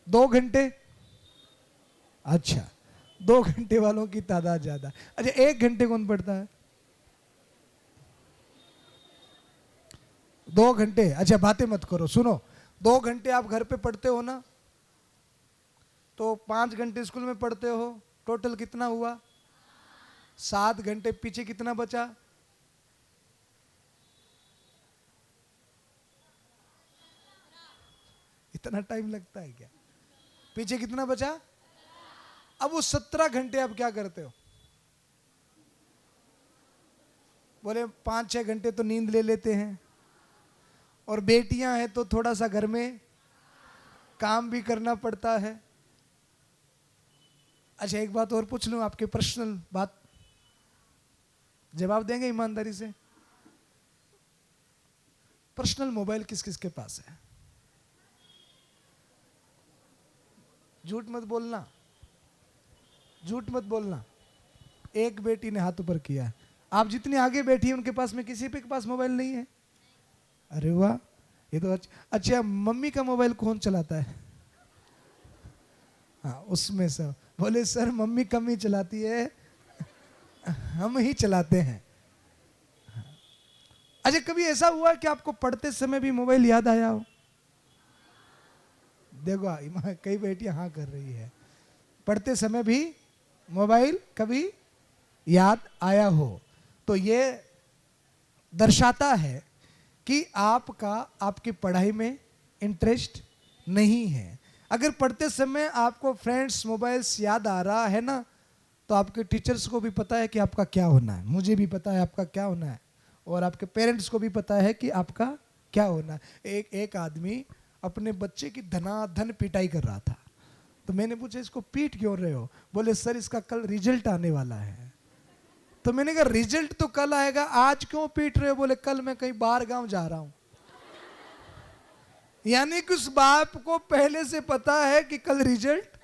2 घंटे? अच्छा, 2 घंटे वालों की तादाद ज्यादा। अच्छा, 1 घंटे कौन पढ़ता है? 2 घंटे। अच्छा, बातें मत करो, सुनो। 2 घंटे आप घर पे पढ़ते हो ना, तो 5 घंटे स्कूल में पढ़ते हो, टोटल कितना हुआ? 7 घंटे। पीछे कितना बचा? इतना टाइम लगता है क्या? पीछे कितना बचा? अब वो 17 घंटे आप क्या करते हो? बोले 5-6 घंटे तो नींद ले लेते हैं, और बेटियां हैं तो थोड़ा सा घर में काम भी करना पड़ता है। अच्छा, एक बात और पूछ लूं, आपके पर्सनल बात, जवाब देंगे ईमानदारी से? पर्सनल मोबाइल किस किस के पास है? झूठ मत बोलना, झूठ मत बोलना। एक बेटी ने हाथ ऊपर किया। आप जितनी आगे बैठी हैं उनके पास में किसी के पास मोबाइल नहीं है? अरे वाह, ये तो अच्छा, मम्मी का मोबाइल कौन चलाता है? हाँ, उसमें सब बोले सर मम्मी कम ही चलाती है, हम ही चलाते हैं। अच्छा, कभी ऐसा हुआ कि आपको पढ़ते समय भी मोबाइल याद आया हो? देखो, कई बेटियां हाँ कर रही है। पढ़ते समय भी मोबाइल कभी याद आया हो, तो ये दर्शाता है कि आपका आपकी पढ़ाई में इंटरेस्ट नहीं है। अगर पढ़ते समय आपको फ्रेंड्स मोबाइल्स याद आ रहा है ना, तो आपके टीचर्स को भी पता है कि आपका क्या होना है, मुझे भी पता है आपका क्या होना है, और आपके पेरेंट्स को भी पता है कि आपका क्या होना है। एक आदमी अपने बच्चे की धनाधन पिटाई कर रहा था, तो मैंने पूछा इसको पीट क्यों रहे हो? बोले सर इसका कल रिजल्ट आने वाला है। तो मैंने कहा रिजल्ट तो कल आएगा, आज क्यों पीट रहे हो? बोले कल मैं कहीं बाहर गांव जा रहा हूं। यानी कि उस बाप को पहले से पता है कि कल रिजल्ट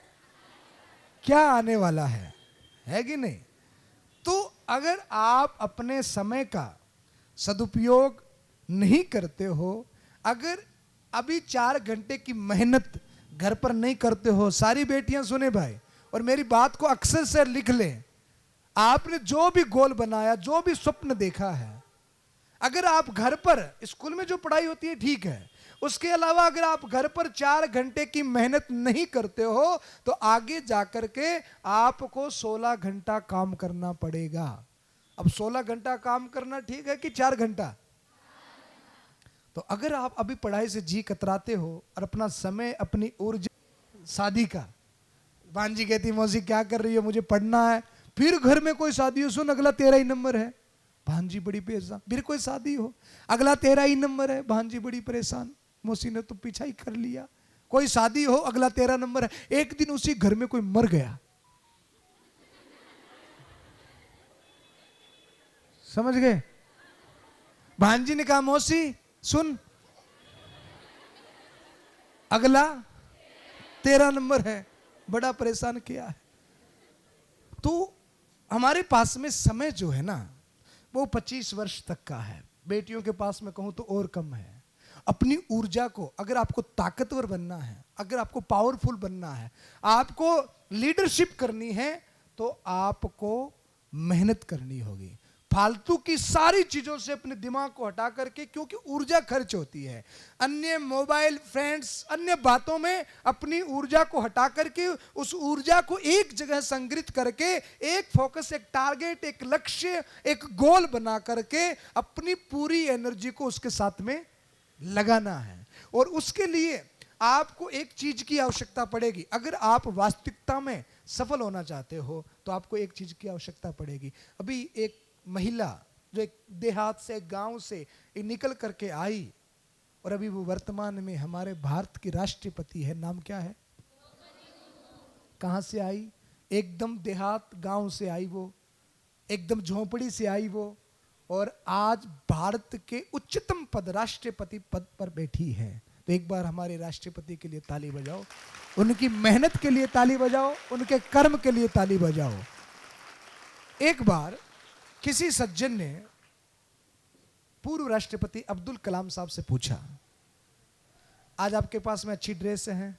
क्या आने वाला है कि नहीं? तो अगर आप अपने समय का सदुपयोग नहीं करते हो, अगर अभी 4 घंटे की मेहनत घर पर नहीं करते हो, सारी बेटियां सुने भाई, और मेरी बात को अक्सर से लिख लें, आपने जो भी गोल बनाया, जो भी स्वप्न देखा है, अगर आप घर पर, स्कूल में जो पढ़ाई होती है ठीक है, उसके अलावा अगर आप घर पर 4 घंटे की मेहनत नहीं करते हो, तो आगे जाकर के आपको 16 घंटा काम करना पड़ेगा। अब 16 घंटा काम करना ठीक है कि 4 घंटा? तो अगर आप अभी पढ़ाई से जी कतराते हो और अपना समय, अपनी ऊर्जा, शादी का, भांजी कहती मौसी क्या कर रही है, मुझे पढ़ना है, फिर घर में कोई शादी हो, सुन अगला 13 ही नंबर है, भांजी बड़ी परेशान, फिर कोई शादी हो, अगला 13 ही नंबर है, भांजी बड़ी परेशान, मौसी ने तो पीछा ही कर लिया, कोई शादी हो, अगला 13 नंबर है। एक दिन उसी घर में कोई मर गया, समझ गए? भांजी ने कहा मौसी सुन, अगला 13 नंबर है, बड़ा परेशान किया है। तो हमारे पास में समय जो है ना, वो 25 वर्ष तक का है। बेटियों के पास में कहूं तो और कम है। अपनी ऊर्जा को, अगर आपको ताकतवर बनना है, अगर आपको पावरफुल बनना है, आपको लीडरशिप करनी है, तो आपको मेहनत करनी होगी। फालतू की सारी चीजों से अपने दिमाग को हटा करके, क्योंकि ऊर्जा खर्च होती है, अन्य मोबाइल, फ्रेंड्स, अन्य बातों में अपनी ऊर्जा को हटा करके उस ऊर्जा को एक जगह संग्रहित करके, एक फोकस, एक टारगेट, एक लक्ष्य, एक गोल बना करके अपनी पूरी एनर्जी को उसके साथ में लगाना है। और उसके लिए आपको एक चीज की आवश्यकता पड़ेगी। अगर आप वास्तविकता में सफल होना चाहते हो तो आपको एक चीज की आवश्यकता पड़ेगी। अभी एक महिला जो एक देहात से, गांव से निकल करके आई और अभी वो वर्तमान में हमारे भारत की राष्ट्रपति है। नाम क्या है? कहां से आई? एकदम देहात गांव से आई वो, एकदम झोंपड़ी से आई वो, और आज भारत के उच्चतम पद, राष्ट्रपति पद पर बैठी है। तो एक बार हमारे राष्ट्रपति के लिए ताली बजाओ, उनकी मेहनत के लिए ताली बजाओ, उनके कर्म के लिए ताली बजाओ। एक बार किसी सज्जन ने पूर्व राष्ट्रपति अब्दुल कलाम साहब से पूछा, आज आपके पास में अच्छी ड्रेस हैं,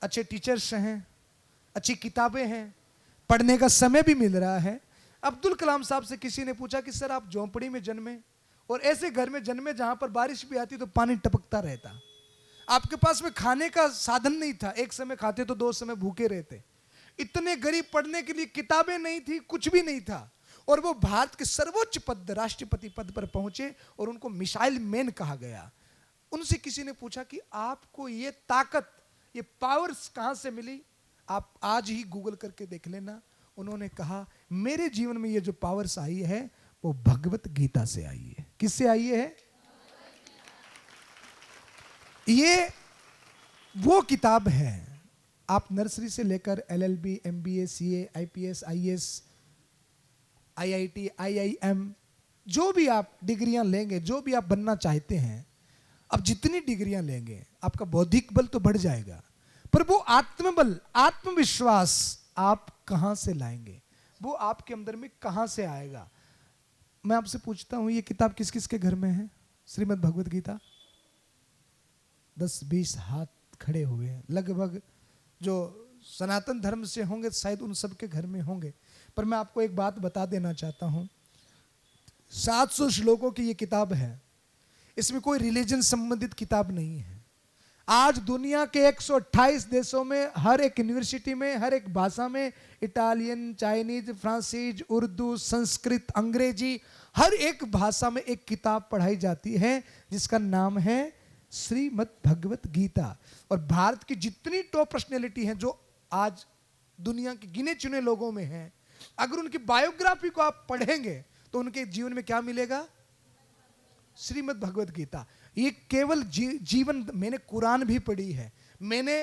अच्छे टीचर्स हैं, अच्छी किताबें हैं, पढ़ने का समय भी मिल रहा है। अब्दुल कलाम साहब से किसी ने पूछा कि सर आप झोंपड़ी में जन्मे और ऐसे घर में जन्मे जहां पर बारिश भी आती तो पानी टपकता रहता, आपके पास में खाने का साधन नहीं था, एक समय खाते तो 2 समय भूखे रहते, इतने गरीब, पढ़ने के लिए किताबें नहीं थी, कुछ भी नहीं था, और वो भारत के सर्वोच्च पद, राष्ट्रपति पद पर पहुंचे और उनको मिसाइल मैन कहा गया। उनसे किसी ने पूछा कि आपको ये ताकत, ये पावर्स कहां से मिली? आप आज ही गूगल करके देख लेना। उन्होंने कहा मेरे जीवन में ये जो पावर्स आई है वो भगवत गीता से आई है। किससे आई है? ये वो किताब है, आप नर्सरी से लेकर LLB, MBA, CA, IPS, IAS, IIT, IIM, जो भी आप डिग्रियां लेंगे, जो भी आप बनना चाहते हैं, अब जितनी डिग्रियां लेंगे आपका बौद्धिक बल तो बढ़ जाएगा, पर वो आत्मबल, आत्मविश्वास आप कहां से लाएंगे? वो आपके अंदर में कहां से आएगा? मैं आपसे पूछता हूं, ये किताब किस किस के घर में है? श्रीमद् भगवत गीता? 10-20 हाथ खड़े हुए हैं लगभग, जो सनातन धर्म से होंगे शायद उन सब के घर में होंगे। पर मैं आपको एक बात बता देना चाहता हूं, 700 श्लोकों की ये किताब है, इसमें कोई रिलीजन संबंधित किताब नहीं है। आज दुनिया के 128 देशों में, हर एक यूनिवर्सिटी में, हर एक भाषा में, इटालियन, चाइनीज, फ्रांसीज, उर्दू, संस्कृत, अंग्रेजी, हर एक भाषा में एक किताब पढ़ाई जाती है जिसका नाम है श्रीमद् भगवत गीता। और भारत की जितनी टॉप पर्सनैलिटी हैं जो आज दुनिया के गिने चुने लोगों में हैं, अगर उनकी बायोग्राफी को आप पढ़ेंगे तो उनके जीवन में क्या मिलेगा? श्रीमद् भगवत गीता। ये केवल जीवन, मैंने कुरान भी पढ़ी है, मैंने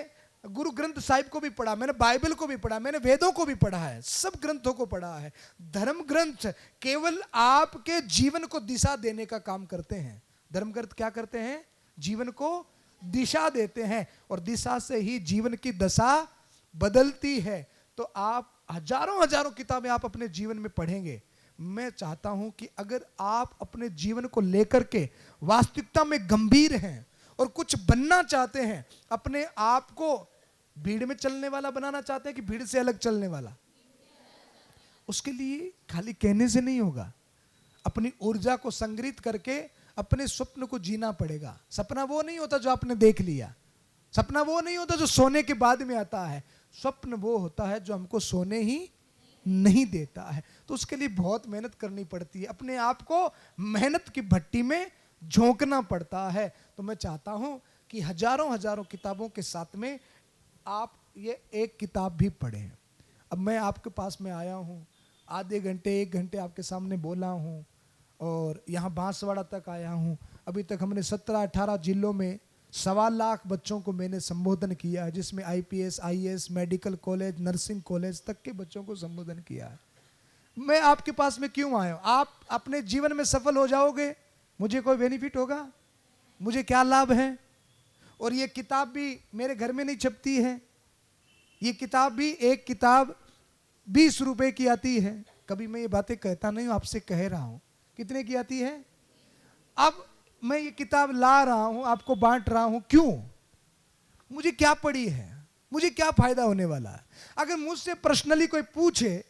गुरु ग्रंथ साहिब को भी पढ़ा, मैंने बाइबल को भी पढ़ा, मैंने वेदों को भी पढ़ा है, सब ग्रंथों को पढ़ा है। धर्म ग्रंथ केवल आपके जीवन को दिशा देने का काम करते हैं। धर्म ग्रंथ क्या करते हैं? जीवन को दिशा देते हैं, और दिशा से ही जीवन की दशा बदलती है। तो आप हजारों किताबें आप अपने जीवन में पढ़ेंगे। मैं चाहता हूं कि अगर आप अपने जीवन को लेकर के वास्तविकता में गंभीर हैं और कुछ बनना चाहते हैं, अपने आप को भीड़ में चलने वाला बनाना चाहते हैं कि भीड़ से अलग चलने वाला, उसके लिए खाली कहने से नहीं होगा, अपनी ऊर्जा को संग्रहित करके अपने स्वप्न को जीना पड़ेगा। सपना वो नहीं होता जो आपने देख लिया, सपना वो नहीं होता जो सोने के बाद में आता है, स्वप्न वो होता है जो हमको सोने ही नहीं देता है। तो उसके लिए बहुत मेहनत करनी पड़ती है, अपने आप को मेहनत की भट्टी में झोंकना पड़ता है। तो मैं चाहता हूं कि हजारों किताबों के साथ में आप ये एक किताब भी पढ़ें। अब मैं आपके पास में आया हूं, आधे घंटे 1 घंटे आपके सामने बोला हूं, और यहाँ बांसवाड़ा तक आया हूं। अभी तक हमने 17-18 जिलों में 1.25 लाख बच्चों को मैंने संबोधन किया है, जिसमें IPS, IAS, medical college, nursing college तक के बच्चों को संबोधन किया है। मैं आपके पास में क्यों आया हूं? आप अपने जीवन में सफल हो जाओगे, मुझे कोई बेनिफिट होगा? मुझे क्या लाभ है? और ये किताब भी मेरे घर में नहीं छपती है, ये किताब भी, एक किताब 20 रुपए की आती है। कभी मैं ये बातें कहता नहीं हूं, आपसे कह रहा हूं। कितने की आती है? अब मैं ये किताब ला रहा हूं, आपको बांट रहा हूं, क्यों? मुझे क्या पड़ी है, मुझे क्या फायदा होने वाला है? अगर मुझसे पर्सनली कोई पूछे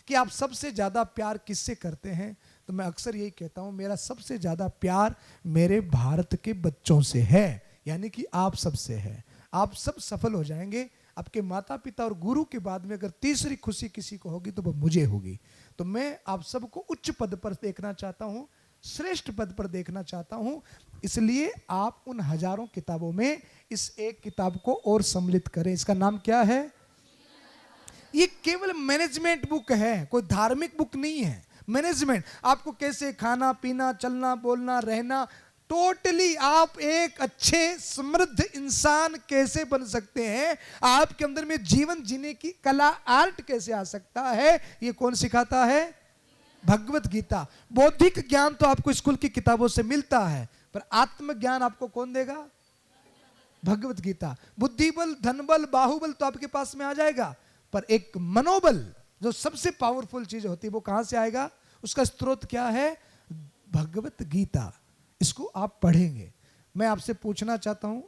कि आप सबसे ज्यादा प्यार किससे करते हैं, तो मैं अक्सर यही कहता हूं, मेरा सबसे ज्यादा प्यार मेरे भारत के बच्चों से है, यानी कि आप सबसे है। आप सब सफल हो जाएंगे। आपके माता पिता और गुरु के बाद में अगर तीसरी खुशी किसी को होगी तो वो मुझे होगी। तो मैं आप सबको उच्च पद पर देखना चाहता हूं, श्रेष्ठ पद पर देखना चाहता हूं। इसलिए आप उन हजारों किताबों में इस एक किताब को और सम्मिलित करें। इसका नाम क्या है? ये केवल मैनेजमेंट बुक है, कोई धार्मिक बुक नहीं है। मैनेजमेंट, आपको कैसे खाना पीना चलना बोलना रहना, टोटली आप एक अच्छे समृद्ध इंसान कैसे बन सकते हैं, आपके अंदर में जीवन जीने की कला आर्ट कैसे आ सकता है, ये कौन सिखाता है? भगवत गीता। बौद्धिक ज्ञान तो आपको स्कूल की किताबों से मिलता है, पर आत्मज्ञान आपको कौन देगा? भगवत गीता। बुद्धि बल, धन बल, बाहुबल तो आपके पास में आ जाएगा, पर एक मनोबल जो सबसे पावरफुल चीज होती है वो कहां से आएगा? उसका स्रोत क्या है? भगवत गीता। इसको आप पढ़ेंगे। मैं आपसे पूछना चाहता हूं,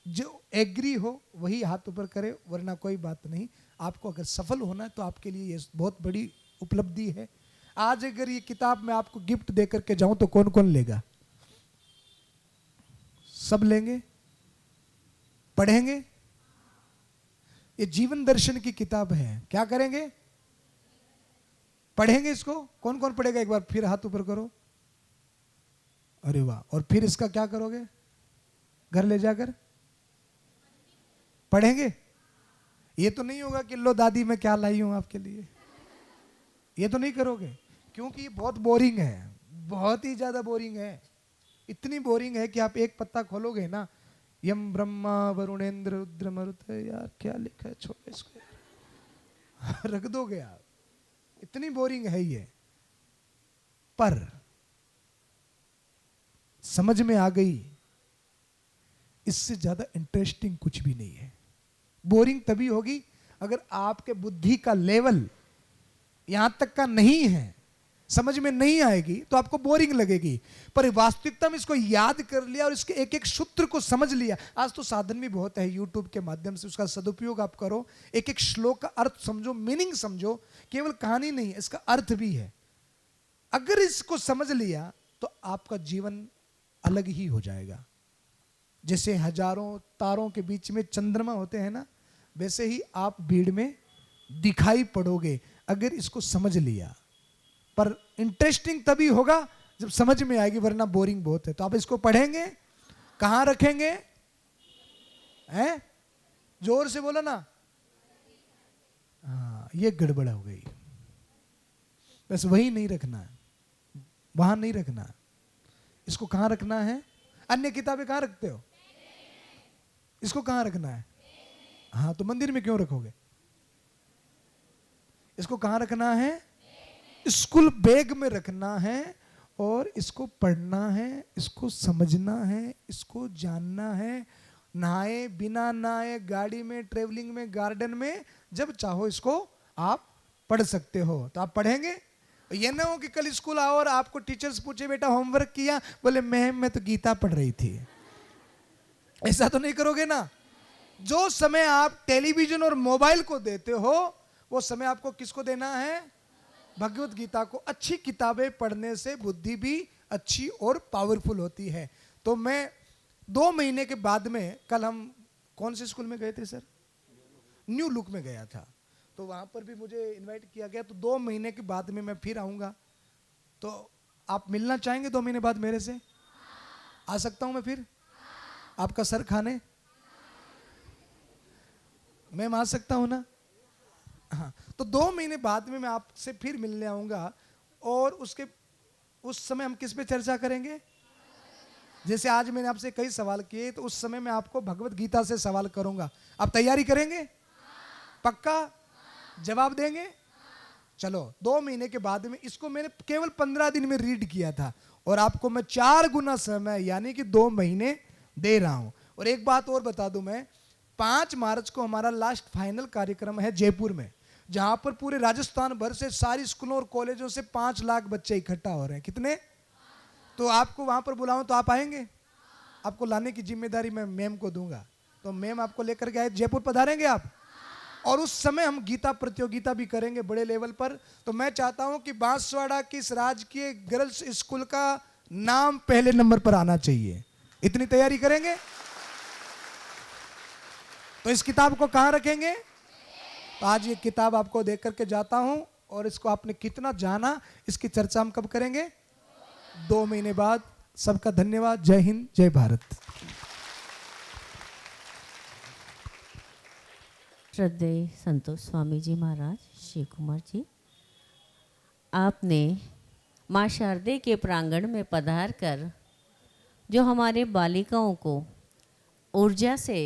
जो एग्री हो वही हाथ ऊपर करे, वरना कोई बात नहीं। आपको अगर सफल होना है तो आपके लिए ये बहुत बड़ी उपलब्धि है। आज अगर ये किताब मैं आपको गिफ्ट दे करके जाऊं तो कौन कौन लेगा? सब लेंगे? पढ़ेंगे? ये जीवन दर्शन की किताब है। क्या करेंगे? पढ़ेंगे इसको। कौन कौन पढ़ेगा? एक बार फिर हाथ ऊपर करो। अरे वाह। और फिर इसका क्या करोगे? घर ले जाकर पढ़ेंगे? ये तो नहीं होगा कि लो दादी मैं क्या लाई हूं आपके लिए, ये तो नहीं करोगे, क्योंकि ये बहुत बोरिंग है, बहुत ही ज्यादा बोरिंग है। इतनी बोरिंग है कि आप एक पत्ता खोलोगे ना, यम ब्रह्मा वरुणेंद्र रुद्र मरुत, यार क्या लिखा है, छोड़ो इसको यार। रख दोगे आप। इतनी बोरिंग है ये। पर समझ में आ गई, इससे ज्यादा इंटरेस्टिंग कुछ भी नहीं है। बोरिंग तभी होगी अगर आपके बुद्धि का लेवल यहां तक का नहीं है, समझ में नहीं आएगी तो आपको बोरिंग लगेगी। पर वास्तविकता में इसको याद कर लिया और इसके एक एक सूत्र को समझ लिया। आज तो साधन भी बहुत है यूट्यूब के माध्यम से, उसका सदुपयोग आप करो। एक एक श्लोक का अर्थ समझो, मीनिंग समझो। केवल कहानी नहीं है, इसका अर्थ भी है। अगर इसको समझ लिया तो आपका जीवन अलग ही हो जाएगा। जैसे हजारों तारों के बीच में चंद्रमा होते हैं ना, वैसे ही आप भीड़ में दिखाई पड़ोगे अगर इसको समझ लिया। पर इंटरेस्टिंग तभी होगा जब समझ में आएगी, वरना बोरिंग बहुत है। तो आप इसको पढ़ेंगे, कहां रखेंगे? हैं? जोर से बोलो ना। हाँ, ये गड़बड़ हो गई। बस वही नहीं रखना है, वहां नहीं रखना है। इसको कहां रखना है? अन्य किताबें कहां रखते हो? इसको कहां रखना है? हाँ, तो मंदिर में क्यों रखोगे? इसको कहां रखना है? स्कूल बैग में रखना है और इसको पढ़ना है, इसको समझना है, इसको जानना है। नहाए बिना नहाए, गाड़ी में, ट्रेवलिंग में, गार्डन में, जब चाहो इसको आप पढ़ सकते हो। तो आप पढ़ेंगे। ये ना हो कि कल स्कूल आओ और आपको टीचर्स पूछे बेटा होमवर्क किया, बोले मैम मैं तो गीता पढ़ रही थी। ऐसा तो नहीं करोगे ना। जो समय आप टेलीविजन और मोबाइल को देते हो वो समय आपको किसको देना है? भगवत गीता को। अच्छी किताबें पढ़ने से बुद्धि भी अच्छी और पावरफुल होती है। तो मैं 2 महीने के बाद में, कल हम कौन से स्कूल में गए थे सर? न्यू लुक में गया था, तो वहां पर भी मुझे इनवाइट किया गया। तो 2 महीने के बाद में मैं फिर आऊंगा। तो आप मिलना चाहेंगे 2 महीने बाद मेरे से? आ सकता हूं मैं फिर आपका सर खाने? मैं आ सकता हूं ना? हाँ, तो 2 महीने बाद में मैं आपसे फिर मिलने आऊंगा और उस समय हम किस पे चर्चा करेंगे? जैसे आज मैंने आपसे कई सवाल किए, तो उस समय मैं आपको भगवत गीता से सवाल करूंगा। आप तैयारी करेंगे? पक्का जवाब देंगे? चलो, 2 महीने के बाद में इसको मैंने केवल 15 दिन में रीड किया था और आपको मैं 4 गुना समय यानी कि 2 महीने दे रहा हूं। और एक बात और बता दूं, मैं 5 मार्च को हमारा लास्ट फाइनल कार्यक्रम है जयपुर में, जहां पर पूरे राजस्थान भर से सारी स्कूलों और कॉलेजों से 5 लाख बच्चे इकट्ठा हो रहे हैं। कितने? तो आपको वहां पर बुलाऊं तो आप आएंगे? आपको लाने की जिम्मेदारी मैं मैम को दूंगा। तो मैम आपको लेकर के आए, जयपुर पधारेंगे आप। और उस समय हम गीता प्रतियोगिता भी करेंगे बड़े लेवल पर। तो मैं चाहता हूं कि बांसवाड़ा की इस राजकीय गर्ल्स स्कूल का नाम पहले नंबर पर आना चाहिए। इतनी तैयारी करेंगे? तो इस किताब को कहां रखेंगे? तो आज ये किताब आपको देख करके जाता हूं और इसको आपने कितना जाना, इसकी चर्चा हम कब करेंगे? 2 महीने बाद। सबका धन्यवाद। जय हिंद, जय भारत। श्रद्धेय संतोष स्वामी जी महाराज, शिव कुमार जी, आपने माँ शारदे के प्रांगण में पधार कर जो हमारे बालिकाओं को ऊर्जा से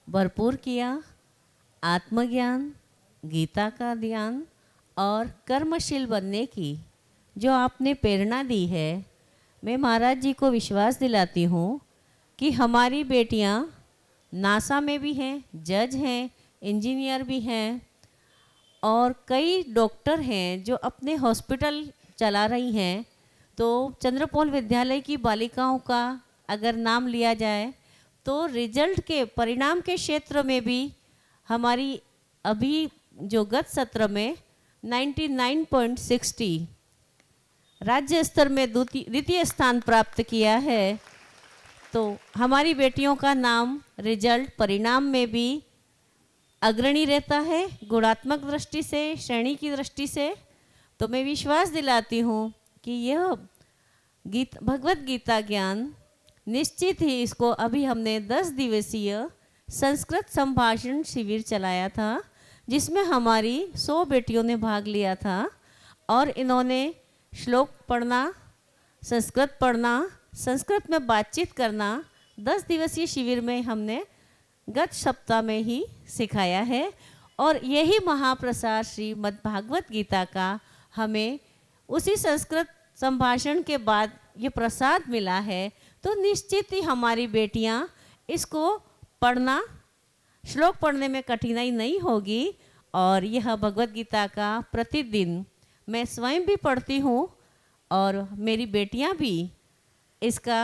भरपूर किया, आत्मज्ञान, गीता का ज्ञान और कर्मशील बनने की जो आपने प्रेरणा दी है, मैं महाराज जी को विश्वास दिलाती हूँ कि हमारी बेटियाँ नासा में भी हैं, जज हैं, इंजीनियर भी हैं और कई डॉक्टर हैं जो अपने हॉस्पिटल चला रही हैं। तो चंद्रपौल विद्यालय की बालिकाओं का अगर नाम लिया जाए तो रिजल्ट के परिणाम के क्षेत्र में भी हमारी अभी जो गत सत्र में 99.60 राज्य स्तर में द्वितीय स्थान प्राप्त किया है। तो हमारी बेटियों का नाम रिजल्ट परिणाम में भी अग्रणी रहता है, गुणात्मक दृष्टि से, श्रेणी की दृष्टि से। तो मैं विश्वास दिलाती हूँ कि यह भगवत गीता ज्ञान निश्चित ही, इसको अभी हमने 10 दिवसीय संस्कृत संभाषण शिविर चलाया था जिसमें हमारी 100 बेटियों ने भाग लिया था और इन्होंने श्लोक पढ़ना, संस्कृत पढ़ना, संस्कृत में बातचीत करना 10 दिवसीय शिविर में हमने गत सप्ताह में ही सिखाया है। और यही महाप्रसाद श्रीमद् भागवत गीता का हमें उसी संस्कृत संभाषण के बाद ये प्रसाद मिला है। तो निश्चित ही हमारी बेटियां इसको पढ़ना, श्लोक पढ़ने में कठिनाई नहीं होगी। और यह भगवत गीता का प्रतिदिन मैं स्वयं भी पढ़ती हूँ और मेरी बेटियां भी इसका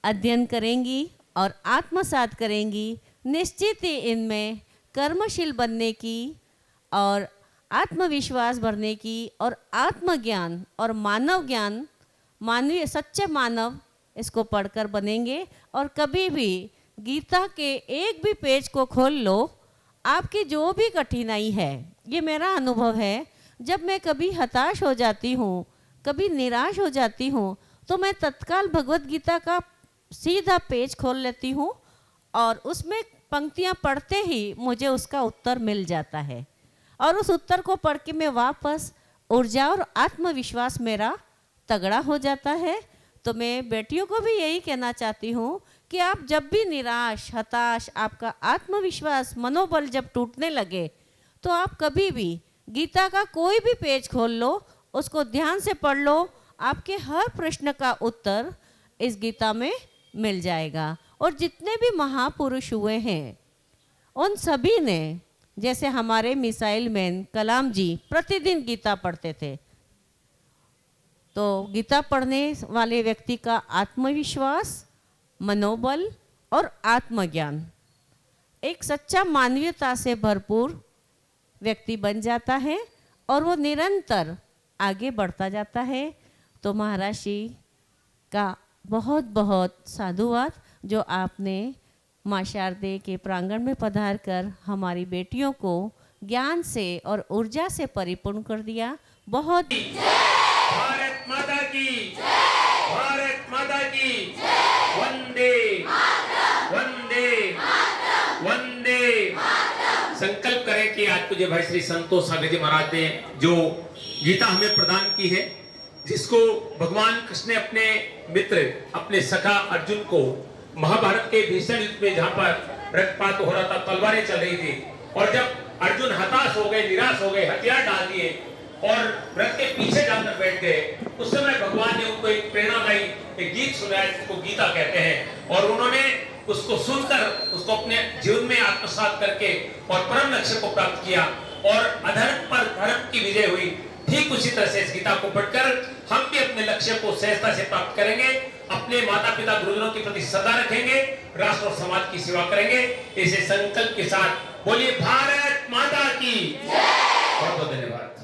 अध्ययन करेंगी और आत्मसात करेंगी। निश्चित ही इनमें कर्मशील बनने की और आत्मविश्वास भरने की और आत्मज्ञान और मानव ज्ञान, मानवीय सच्चे मानव इसको पढ़कर बनेंगे। और कभी भी गीता के एक भी पेज को खोल लो, आपकी जो भी कठिनाई है, ये मेरा अनुभव है, जब मैं कभी हताश हो जाती हूँ, कभी निराश हो जाती हूँ, तो मैं तत्काल भगवत गीता का सीधा पेज खोल लेती हूँ और उसमें पंक्तियाँ पढ़ते ही मुझे उसका उत्तर मिल जाता है। और उस उत्तर को पढ़ के मैं वापस ऊर्जा और आत्मविश्वास मेरा तगड़ा हो जाता है। तो मैं बेटियों को भी यही कहना चाहती हूँ कि आप जब भी निराश, हताश, आपका आत्मविश्वास, मनोबल जब टूटने लगे, तो आप कभी भी गीता का कोई भी पेज खोल लो, उसको ध्यान से पढ़ लो, आपके हर प्रश्न का उत्तर इस गीता में मिल जाएगा। और जितने भी महापुरुष हुए हैं उन सभी ने, जैसे हमारे मिसाइल मैन कलाम जी प्रतिदिन गीता पढ़ते थे, तो गीता पढ़ने वाले व्यक्ति का आत्मविश्वास, मनोबल और आत्मज्ञान एक सच्चा मानवीयता से भरपूर व्यक्ति बन जाता है और वो निरंतर आगे बढ़ता जाता है। तो महाराज जी का बहुत बहुत साधुवाद जो आपने माँ शारदे के प्रांगण में पधार कर हमारी बेटियों को ज्ञान से और ऊर्जा से परिपूर्ण कर दिया। बहुत भारत माता की, भारत माता की, वंदे वंदे वंदे। संकल्प करें कि आज पूज्य भाई श्री संतोष सागर जी महाराज ने जो गीता हमें प्रदान की है, जिसको भगवान कृष्ण ने अपने मित्र, अपने सखा अर्जुन को महाभारत के भीषण युद्ध में, जहां पर रक्तपात हो रहा था, तलवारें चल रही थी, और जब अर्जुन हताश हो गए, निराश हो गए, हथियार डाल दिए और रथ के पीछे जाकर बैठ गए, उस समय भगवान ने उनको एक प्रेरणादायी एक गीत सुनाया जिसको गीता कहते हैं। और उन्होंने उसको सुनकर उसको अपने जीवन में आत्मसात करके और परम लक्ष्य को प्राप्त किया और अधर्म पर धर्म की विजय हुई। ठीक उसी तरह से इस गीता को पढ़कर हम भी अपने लक्ष्य को सहजता से प्राप्त करेंगे, अपने माता पिता गुरुजनों के प्रति सदा रखेंगे, राष्ट्र और समाज की सेवा करेंगे। इसे संकल्प के साथ बोलिए भारत माता की। बहुत बहुत धन्यवाद।